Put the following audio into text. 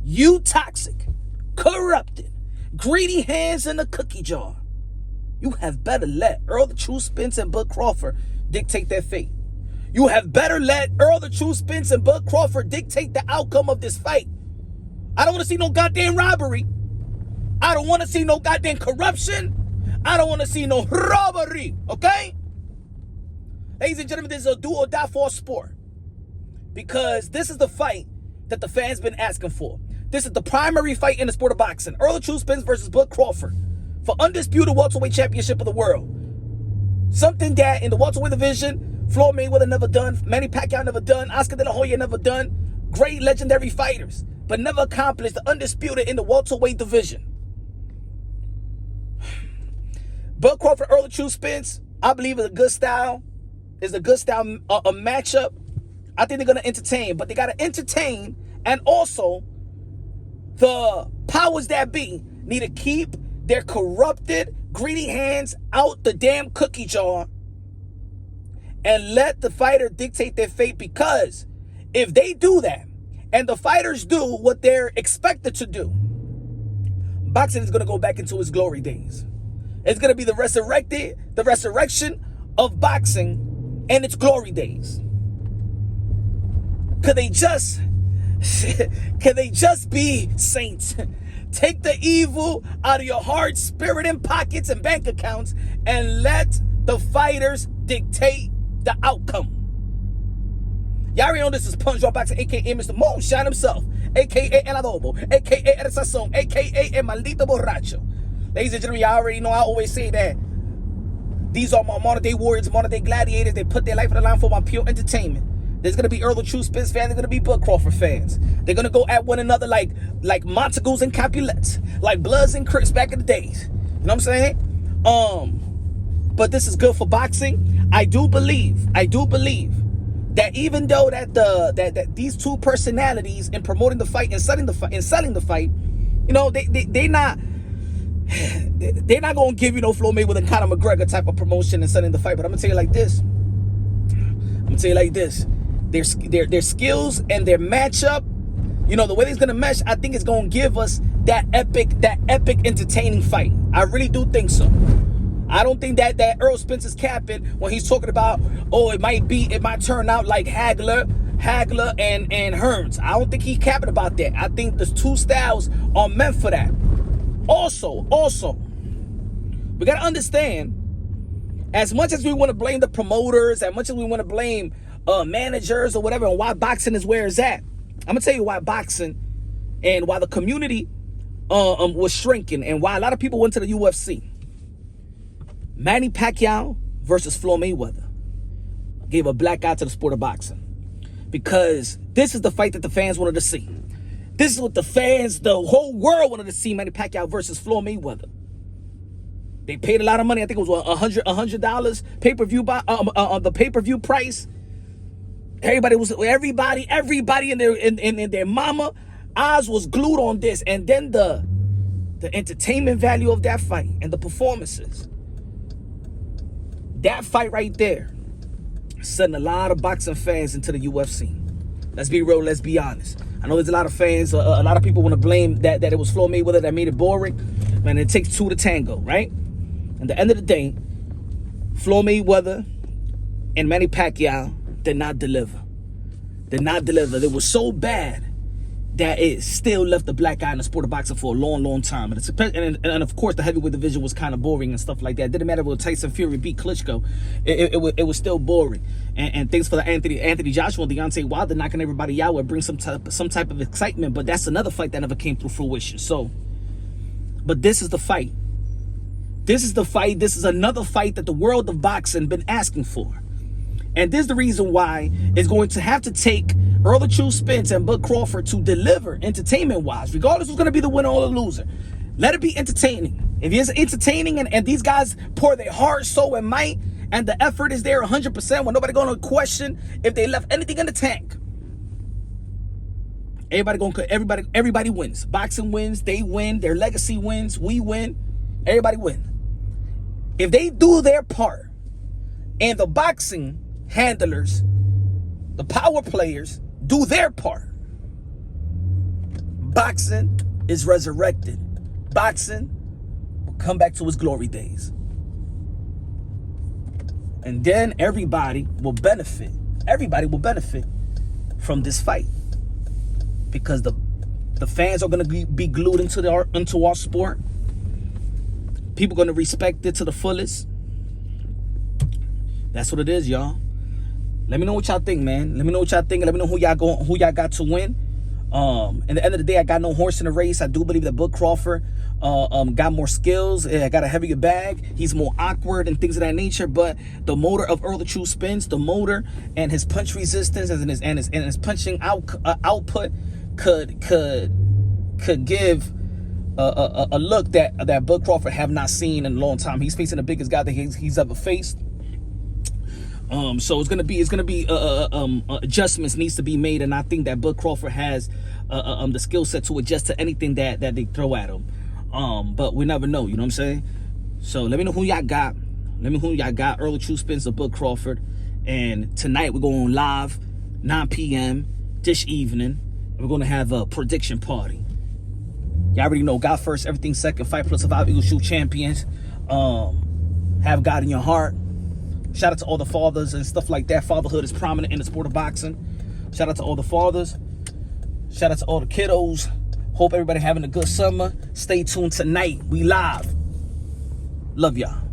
You toxic, corrupted, greedy hands in a cookie jar. You have better let Errol the True Spence and Bud Crawford dictate their fate. You have better let Errol the True Spence and Bud Crawford dictate the outcome of this fight. I don't want to see no goddamn robbery. I don't want to see no goddamn corruption. I don't want to see no robbery, okay? Ladies and gentlemen, this is a do or die for sport. Because this is the fight that the fans been asking for. This is the primary fight in the sport of boxing. Errol the True Spence versus Bud Crawford for undisputed welterweight championship of the world. Something that in the welterweight division, Floyd Mayweather never done, Manny Pacquiao never done, Oscar De La Hoya never done. Great legendary fighters, but never accomplished the undisputed in the welterweight division. Bud Crawford, Errol the True Spence, I believe is a good style. Is a good style a matchup. I think they're going to entertain, but they got to entertain, and also the powers that be need to keep their corrupted, greedy hands out the damn cookie jar and let the fighter dictate their fate, because if they do that and the fighters do what they're expected to do, boxing is going to go back into its glory days. It's going to be the resurrection of boxing and its glory days. Could they just be saints? Take the evil out of your heart, spirit, and pockets and bank accounts, and let the fighters dictate the outcome. Y'all already know this is Punch Drop Boxing, aka Mr. Moonshine himself, aka El Adobo, aka El Sazon, aka El Maldito Borracho. Ladies and gentlemen, y'all already know I always say that these are my modern day warriors, modern day gladiators. They put their life on the line for my pure entertainment. There's going to be Errol the True Spence fans. They're going to be Bud Crawford fans. They're going to go at one another like Montagues and Capulets, like Bloods and Crips back in the days. You know what I'm saying? But this is good for boxing. I do believe that even though that these two personalities in promoting the fight and selling the fight, you know, they're not going to give, you know, Floyd Mayweather and Conor McGregor type of promotion and selling the fight. But I'm going to tell you like this. Their skills and their matchup, you know, the way it's gonna mesh, I think it's gonna give us that epic entertaining fight. I really do think so. I don't think that Errol Spence is capping when he's talking about, oh, it might turn out like Hagler and Hearns. I don't think he's capping about that. I think the two styles are meant for that. Also, we gotta understand, as much as we want to blame the promoters, as much as we want to blame managers or whatever, and why boxing is where it's at, I'm gonna tell you why boxing and why the community was shrinking and why a lot of people went to the UFC. Manny Pacquiao versus Floyd Mayweather gave a black eye to the sport of boxing, because this is the fight that the fans wanted to see. This is what the whole world wanted to see: Manny Pacquiao versus Floyd Mayweather. They paid a lot of money. I think it was $100 pay-per-view the pay-per-view price. Everybody in their mama eyes was glued on this, and then the entertainment value of that fight and the performances. That fight right there sending a lot of boxing fans into the UFC. Let's be real. Let's be honest. I know there's a lot of fans. A lot of people want to blame that it was Floyd Mayweather that made it boring. Man, it takes two to tango, right? At the end of the day, Floyd Mayweather and Manny Pacquiao did not deliver. It was so bad that it still left the black eye in the sport of boxing for a long, long time. And of course, the heavyweight division was kind of boring and stuff like that. It didn't matter if Tyson Fury beat Klitschko. It was still boring. And thanks for the Anthony Joshua and Deontay Wilder knocking everybody out would bring some type of excitement. But that's another fight that never came through fruition. But this is the fight. This is another fight that the world of boxing been asking for. And this is the reason why it's going to have to take Errol the True Spence and Bud Crawford to deliver entertainment-wise, regardless who's going to be the winner or the loser. Let it be entertaining. If it's entertaining and these guys pour their heart, soul, and might, and the effort is there 100%, when nobody going to question if they left anything in the tank, everybody wins. Boxing wins, they win, their legacy wins, we win, everybody win. If they do their part, and the boxing handlers, the power players, do their part, Boxing is resurrected. Boxing will come back to its glory days. And then everybody will benefit. Everybody will benefit from this fight. Because the fans are going to be glued into our sport. People going to respect it to the fullest. That's what it is, y'all. Let me know what y'all think, man. Let me know what y'all think. Let me know who y'all got to win. At the end of the day, I got no horse in the race. I do believe that Bud Crawford got more skills. Got a heavier bag. He's more awkward and things of that nature. But the motor of Errol Spence, the motor and his punch resistance and his punching output could give a look that Bud Crawford have not seen in a long time. He's facing the biggest guy that he's ever faced. So it's gonna be adjustments needs to be made, and I think that Bud Crawford has the skill set to adjust to anything that they throw at him. But we never know, you know what I'm saying? So let me know who y'all got. Let me know who y'all got. Errol Spence or Bud Crawford. And tonight we're going live 9 p.m. this evening. We're gonna have a prediction party. Y'all already know God first, everything second. Fight plus survive, Eagle Shoot champions. Have God in your heart. Shout out to all the fathers and stuff like that. Fatherhood is prominent in the sport of boxing. Shout out to all the fathers. Shout out to all the kiddos. Hope everybody having a good summer. Stay tuned tonight. We live. Love y'all.